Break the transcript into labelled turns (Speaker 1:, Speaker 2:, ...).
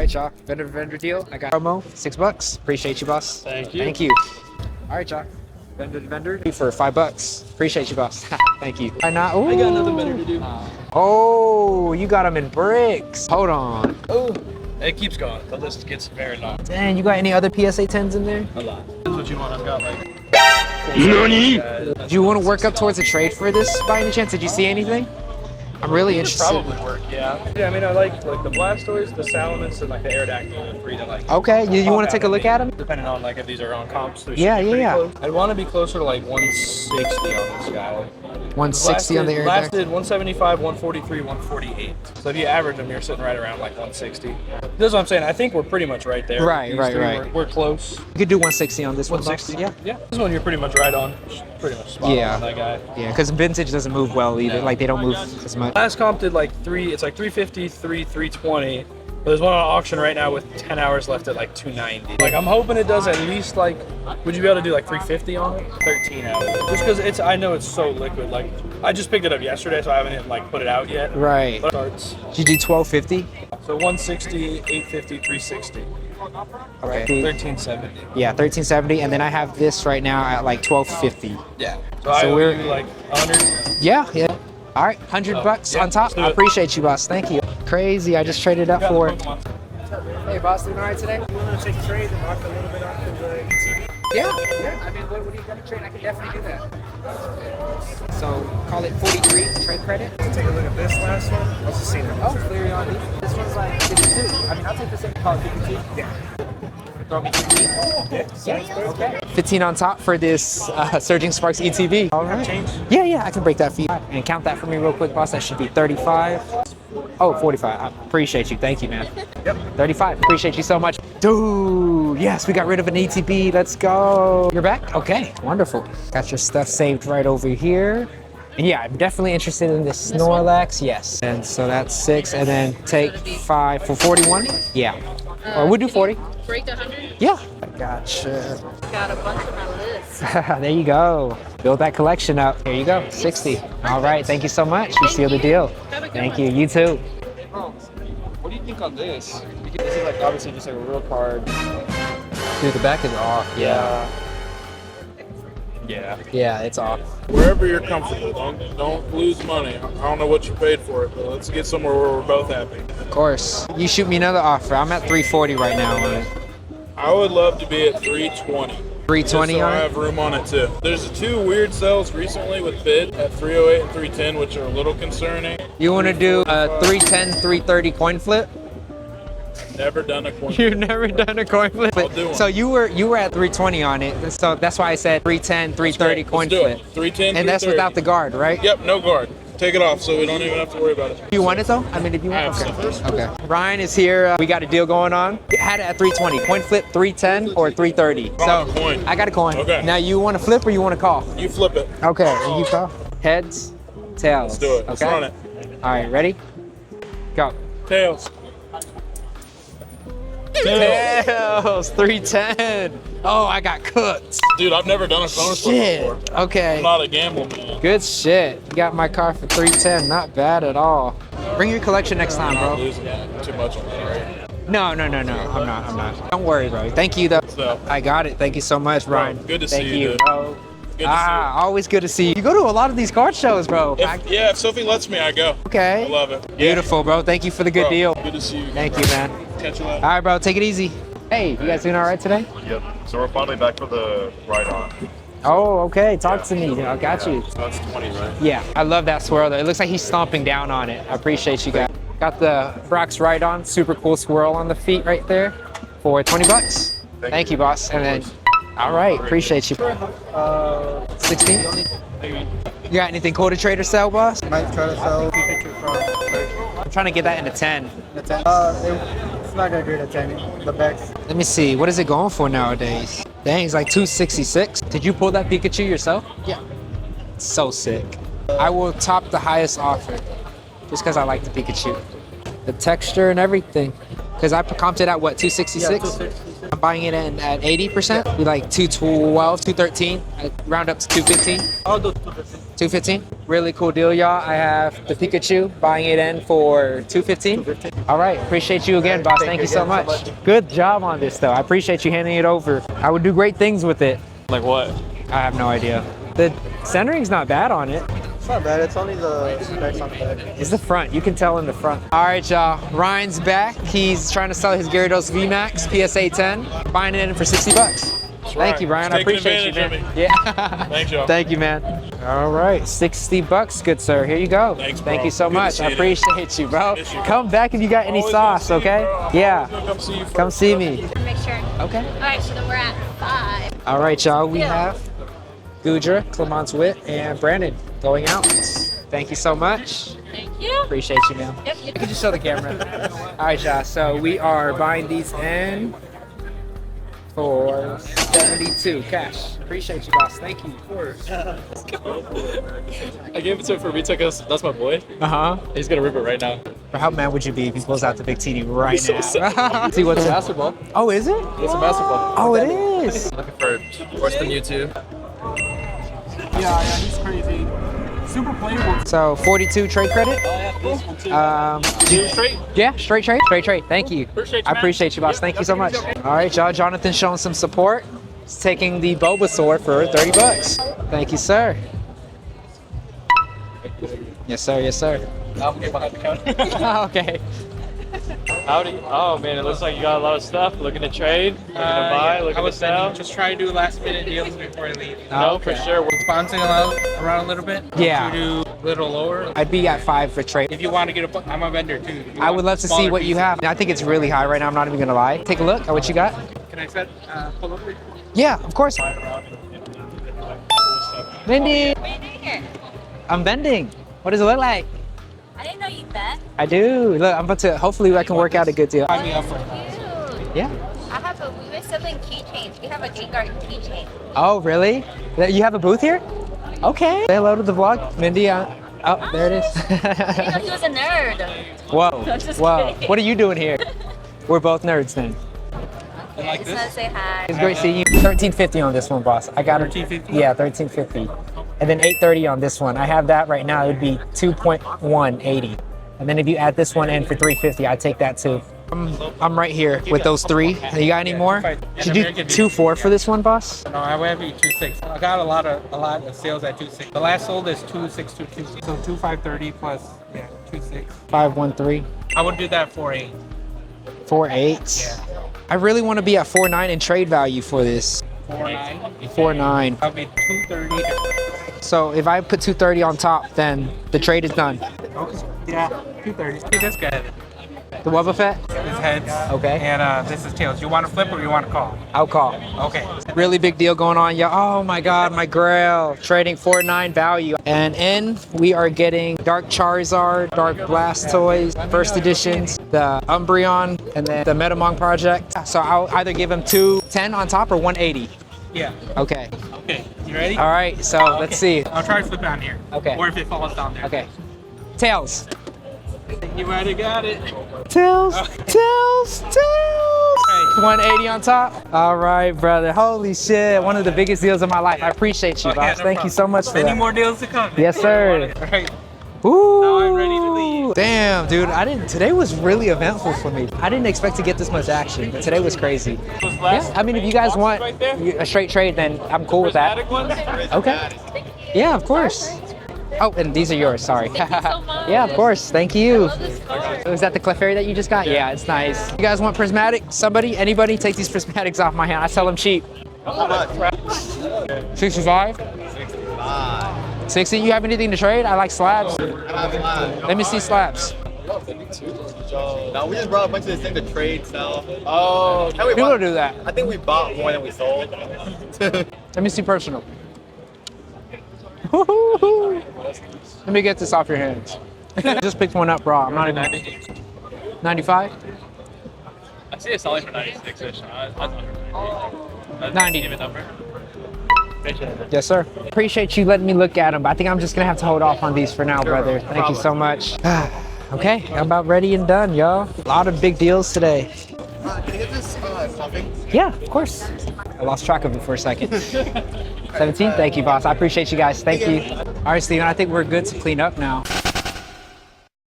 Speaker 1: right, y'all. Vendor deal. I got promo, $6. Appreciate you, boss.
Speaker 2: Thank you.
Speaker 1: Thank you. All right, y'all. Vendor for $5. Appreciate you, boss. Thank you. I got
Speaker 2: another vendor to do.
Speaker 1: Oh, you got them in bricks. Hold on.
Speaker 2: Oh, it keeps going. The list gets very long.
Speaker 1: Dang, you got any other PSA 10s in there?
Speaker 2: A lot. That's what you want. I've got like.
Speaker 1: Nani? Do you want to work up towards a trade for this by any chance? Did you see anything? I'm really interested.
Speaker 2: Probably work, yeah. Yeah, I mean, I like the Blastoise, the Salamence, and like the Aerodactyl, and three to like.
Speaker 1: Okay, you want to take a look at them?
Speaker 2: Depending on like if these are on comps.
Speaker 1: Yeah.
Speaker 2: Close. I'd want to be closer to like 160 on this guy.
Speaker 1: 160 on the Aerodactyl?
Speaker 2: Lasted 175, 143, 148. So if you average them, you're sitting right around like 160. That's what I'm saying. I think we're pretty much right there.
Speaker 1: Right.
Speaker 2: We're close.
Speaker 1: You could do 160 on this
Speaker 2: 160?
Speaker 1: one.
Speaker 2: Yeah. This one you're pretty much right on. Pretty much spot on that guy.
Speaker 1: Yeah, because vintage doesn't move well either.
Speaker 2: No.
Speaker 1: Like they don't move as much.
Speaker 2: Last comp did like it's like 350, 320. But there's one on auction right now with 10 hours left at like 290. Like I'm hoping it does at least like, would you be able to do like 350 on it? 13 hours. Just because I know it's so liquid. Like I just picked it up yesterday, so I haven't even like put it out yet.
Speaker 1: Right.
Speaker 2: But it starts.
Speaker 1: Did you do 1250?
Speaker 2: So 160, 850, 360.
Speaker 1: Okay.
Speaker 2: 1370.
Speaker 1: Yeah, 1370, and then I have this right now at like 1250.
Speaker 2: Yeah. So we're like 100.
Speaker 1: Yeah. All right, $100 on top. I appreciate you, boss. Thank you. Crazy. I just traded up for it. Hey, boss, doing all right today?
Speaker 3: You want to take a trade and knock a little bit off of the ETB?
Speaker 1: Yeah. I mean, what are you going to trade? I can definitely do that. So call it 43 trade credit.
Speaker 3: Take a look at this last one. Let's just see them.
Speaker 1: Oh, clear on these. This one's like 52. I mean, I'll take this in. Call it 52.
Speaker 3: Yeah.
Speaker 1: Throw me 15. Yeah. Okay. 15 on top for this Surging Sparks ETB. All right. Yeah, I can break that for you. And count that for me real quick, boss. That should be 35. Oh, 45. I appreciate you. Thank you, man.
Speaker 3: Yep.
Speaker 1: 35. Appreciate you so much. Dude, yes, we got rid of an ETB. Let's go. You're back? Okay, wonderful. Got your stuff saved right over here. And yeah, I'm definitely interested in this Snorlax. Yes. And so that's 6. And then take 5 for 41. Yeah. Or we'll do 40.
Speaker 4: Break 100?
Speaker 1: Yeah. I gotcha.
Speaker 4: Got a bunch on my list.
Speaker 1: There you go. Build that collection up. Here you go. 60. All right. Thank you so much. You seal the deal. Thank you. You too.
Speaker 2: What do you think on this? Because this is like obviously just like a real card.
Speaker 1: Dude, the back is off.
Speaker 2: Yeah,
Speaker 1: it's off.
Speaker 5: Wherever you're comfortable, don't lose money. I don't know what you paid for it, but let's get somewhere where we're both happy.
Speaker 1: Of course. You shoot me another offer. I'm at 340 right now on it.
Speaker 5: I would love to be at 320.
Speaker 1: 320
Speaker 5: so
Speaker 1: on
Speaker 5: I
Speaker 1: it?
Speaker 5: have room on it too. There's 2 weird sales recently with bid at 308 and 310, which are a little concerning.
Speaker 1: You want to do a 310, 330 coin flip?
Speaker 5: Never done a coin.
Speaker 1: You've never done a coin flip?
Speaker 5: I'll do one.
Speaker 1: So you were at 320 on it. So that's why I said 310, 330 coin flip.
Speaker 5: 310,
Speaker 1: And that's
Speaker 5: 330.
Speaker 1: without the guard, right?
Speaker 5: Yep, no guard. Take it off so we don't even have to worry about it.
Speaker 1: You want it though? I mean, if you want.
Speaker 5: I have
Speaker 1: Okay. Ryan is here. We got a deal going on. Had it at 320. Coin flip 310 or 330. So
Speaker 5: a coin.
Speaker 1: I got a coin.
Speaker 5: Okay.
Speaker 1: Now you want to flip or you want to call?
Speaker 5: You flip it.
Speaker 1: Okay. And you call? Heads, tails.
Speaker 5: Let's do it.
Speaker 1: Okay.
Speaker 5: Let's run it.
Speaker 1: All right. Ready? Go.
Speaker 5: Tails.
Speaker 1: Tails. 310. Oh, I got cooked.
Speaker 5: Dude, I've never done a phone flip
Speaker 1: Shit.
Speaker 5: before.
Speaker 1: Okay.
Speaker 5: I'm not a gamble man.
Speaker 1: Good shit. You got my car for 310. Not bad at all. Bring your collection next time,
Speaker 5: I'm not
Speaker 1: bro.
Speaker 5: losing too much on that, right?
Speaker 1: No. I'm not. Don't worry, bro. Thank you, though.
Speaker 5: So,
Speaker 1: I got it. Thank you so much, Ryan.
Speaker 5: good to
Speaker 1: Thank
Speaker 5: see you, dude.
Speaker 1: bro.
Speaker 5: Good to see you.
Speaker 1: Always good to see you. You go to a lot of these card shows, bro.
Speaker 5: If Sophie lets me, I go.
Speaker 1: Okay.
Speaker 5: I love it. Yeah.
Speaker 1: Beautiful, bro. Thank you for the good
Speaker 5: Bro,
Speaker 1: deal.
Speaker 5: Good to see you.
Speaker 1: Thank you, man.
Speaker 5: Catch you later.
Speaker 1: All right, bro. Take it easy. Hey, you guys doing all right today?
Speaker 6: Yep. So we're finally back for the ride-on.
Speaker 1: Oh, okay. Talk to me. I got you.
Speaker 6: So that's 20, right?
Speaker 1: Yeah, I love that swirl though. It looks like he's stomping down on it. I appreciate you guys. Got the Brock's Ride On, super cool swirl on the feet right there for $20. Thank you, boss. And then, all right, appreciate you. 16? You got anything cool to trade or sell, boss?
Speaker 3: Might try to sell.
Speaker 1: I'm trying to get that into 10.
Speaker 3: It's not gonna do the 10. The backs.
Speaker 1: Let me see, what is it going for nowadays? Dang, it's like 266. Did you pull that Pikachu yourself?
Speaker 3: Yeah.
Speaker 1: So sick. I will top the highest offer just because I like the Pikachu. The texture and everything. Because I comped it at what, 266?
Speaker 3: Yeah, 266.
Speaker 1: I'm buying it in at 80%. Be like 212, 213. I round up to 215.
Speaker 3: I'll do 215.
Speaker 1: 215? Really cool deal, y'all. I have the Pikachu, buying it in for $215. All right, appreciate you again, boss. Thank you so much. Good job on this, though. I appreciate you handing it over. I would do great things with it.
Speaker 2: Like what?
Speaker 1: I have no idea. The centering's not bad on it.
Speaker 3: It's not bad. It's only the specs on the back.
Speaker 1: It's the front. You can tell in the front. All right, y'all. Ryan's back. He's trying to sell his Gyarados VMAX PSA 10. Buying it in for $60. Thank you, Ryan. I appreciate you, man. Yeah.
Speaker 5: Thanks, y'all.
Speaker 1: Thank you, man. All right, $60, good sir. Here you go.
Speaker 5: Thanks, bro.
Speaker 1: Thank you so
Speaker 5: Good to
Speaker 1: much.
Speaker 5: see
Speaker 1: I
Speaker 5: you,
Speaker 1: appreciate you, bro.
Speaker 5: Miss you.
Speaker 1: Come back if you got any
Speaker 5: Always good to
Speaker 1: sauce,
Speaker 5: see you,
Speaker 1: okay?
Speaker 5: bro. I'm
Speaker 1: Yeah.
Speaker 5: always gonna come see you
Speaker 1: Come see me.
Speaker 4: Make sure.
Speaker 1: Okay.
Speaker 4: All right, so then we're at 5.
Speaker 1: All right, y'all. We
Speaker 4: Yeah.
Speaker 1: have Gudra, Clement's Wit, and Brandon going out. Thank you so much.
Speaker 4: Thank you.
Speaker 1: Appreciate you, man.
Speaker 4: Yep.
Speaker 1: You can just show the camera. All right, y'all. So we are buying these in for $72 cash. Appreciate you, boss. Thank you.
Speaker 2: I gave it to him for retail because that's my boy.
Speaker 1: Uh-huh.
Speaker 2: He's gonna rip it right now.
Speaker 1: How mad would you be if he pulls out the big TD right
Speaker 2: So
Speaker 1: now?
Speaker 2: sad.
Speaker 1: See what's
Speaker 2: It's
Speaker 1: in.
Speaker 2: basketball.
Speaker 1: Oh, is it?
Speaker 2: It's a basketball.
Speaker 1: Oh, it is.
Speaker 2: Looking for worse than you two.
Speaker 3: Yeah, he's crazy. Super playable.
Speaker 1: So 42 trade credit.
Speaker 2: Straight.
Speaker 1: Yeah, straight trade. Thank you.
Speaker 2: Appreciate you,
Speaker 1: I
Speaker 2: man.
Speaker 1: appreciate you, boss. Thank you so much. All right, y'all. Jonathan showing some support. He's taking the Bulbasaur for $30. Thank you, sir. Yes, sir. Yes, sir.
Speaker 2: I'm getting behind the counter.
Speaker 1: Okay.
Speaker 7: Howdy. Oh man, it looks like you got a lot of stuff. Looking to trade, looking to buy, looking to sell.
Speaker 8: Just try to do last minute deals before I leave.
Speaker 7: No,
Speaker 1: Okay.
Speaker 7: for sure.
Speaker 8: Bouncing around a little bit.
Speaker 1: Yeah.
Speaker 8: To do a little lower.
Speaker 1: I'd be at 5 for trade.
Speaker 8: If you want to get I'm a vendor too. If you
Speaker 1: I
Speaker 8: want
Speaker 1: would love to see
Speaker 8: smaller
Speaker 1: what you
Speaker 8: pieces.
Speaker 1: have. I think it's really high right now. I'm not even gonna lie. Take a look at what you got.
Speaker 8: Can I set pull over?
Speaker 1: Yeah, of course. Mindy,
Speaker 4: What are you doing here?
Speaker 1: I'm bending. What does it look like?
Speaker 4: I didn't know you bet.
Speaker 1: I do. Look, I'm about to. Hopefully, I can work out a good deal.
Speaker 8: Sign me up for it.
Speaker 4: Cute.
Speaker 1: Yeah.
Speaker 4: We were selling keychains. We have a Gengar keychain.
Speaker 1: Oh, really? You have a booth here? Okay. Say hello to the vlog, Mindy. Oh, there it
Speaker 4: I
Speaker 1: is.
Speaker 4: didn't know he was a nerd.
Speaker 1: Whoa.
Speaker 4: I'm just
Speaker 1: Whoa.
Speaker 4: kidding.
Speaker 1: What are you doing here? We're both nerds then.
Speaker 4: I just want to say hi.
Speaker 1: It's great seeing you. $13.50 on this one, boss. I got it.
Speaker 8: $13.50?
Speaker 1: Yeah, $13.50. And then $8.30 on this one. I have that right now. It would be 2.180. And then if you add this one in for $3.50, I'd take that too. I'm right here with those three. You got any more? Should you do 2.4 for this one, boss?
Speaker 8: No, I would be 2.6. I got a lot of sales at 2.6. The last sold is 2.622. So 2.530 plus 2.6.
Speaker 1: 513.
Speaker 8: I would do that for 8.
Speaker 1: 4.8. I really want to be at 4.9 in trade value for this.
Speaker 8: 4.9.
Speaker 1: 4.9.
Speaker 8: I'll be 2.30.
Speaker 1: So if I put 230 on top, then the trade is done.
Speaker 8: Yeah, 2.30. See this guy.
Speaker 1: The Wubba Fett?
Speaker 8: This heads.
Speaker 1: Okay.
Speaker 8: And this is tails. You want to flip or you want to call?
Speaker 1: I'll call.
Speaker 8: Okay.
Speaker 1: Really big deal going on, y'all. Oh my God, my Grail. Trading 4.9 value. And in, we are getting Dark Charizard, Dark Blastoise, first editions, the Umbreon, and then the Metamon project. So I'll either give him 210 on top or 180.
Speaker 8: Yeah.
Speaker 1: Okay.
Speaker 8: Okay. You ready?
Speaker 1: All right, so let's see.
Speaker 8: I'll try to flip down here.
Speaker 1: Okay.
Speaker 8: Or if it falls down there.
Speaker 1: Okay. Tails.
Speaker 8: You might have got it.
Speaker 1: Tails.
Speaker 8: Okay.
Speaker 1: Tails. 180 on top. All right, brother. Holy shit. One of the biggest deals of my life. I appreciate you,
Speaker 8: Okay,
Speaker 1: boss.
Speaker 8: no
Speaker 1: Thank you
Speaker 8: problem.
Speaker 1: so much for
Speaker 8: Any
Speaker 1: that.
Speaker 8: more deals to come?
Speaker 1: Yes, sir.
Speaker 8: All right.
Speaker 1: Ooh.
Speaker 8: Now I'm ready to leave.
Speaker 1: Damn, dude. Today was really eventful for me. I didn't expect to get this much action, but today was crazy. Yeah, I mean, if you guys want a straight trade, then I'm cool with that. Okay. Yeah, of course. Oh, and these are yours. Sorry.
Speaker 4: Thank you so much.
Speaker 1: Yeah, of course. Thank you.
Speaker 4: I love this card.
Speaker 1: Was that the Clefairy that you just got? Yeah, it's nice. You guys want prismatic? Somebody? Anybody? Take these prismatics off my hand. I sell them cheap. 65? 60? You have anything to trade? I like slabs. Let me see slabs.
Speaker 3: No, we just brought a bunch of this thing to trade, sell.
Speaker 7: Oh,
Speaker 1: People do that.
Speaker 3: I think we bought more than we sold.
Speaker 1: Let me see personal. Let me get this off your hands. Just picked one up raw. I'm not even. 95?
Speaker 7: I see it's selling for 96-ish.
Speaker 1: 90.
Speaker 7: Even number.
Speaker 1: Yes, sir. Appreciate you letting me look at them, but I think I'm just gonna have to hold off on these for now, brother. Thank you so much. Okay, I'm about ready and done, y'all. A lot of big deals today.
Speaker 3: Can you get this topping?
Speaker 1: Yeah, of course. I lost track of it for a second. 17? Thank you, boss. I appreciate you guys. Thank you. All right, Steven, I think we're good to clean up now.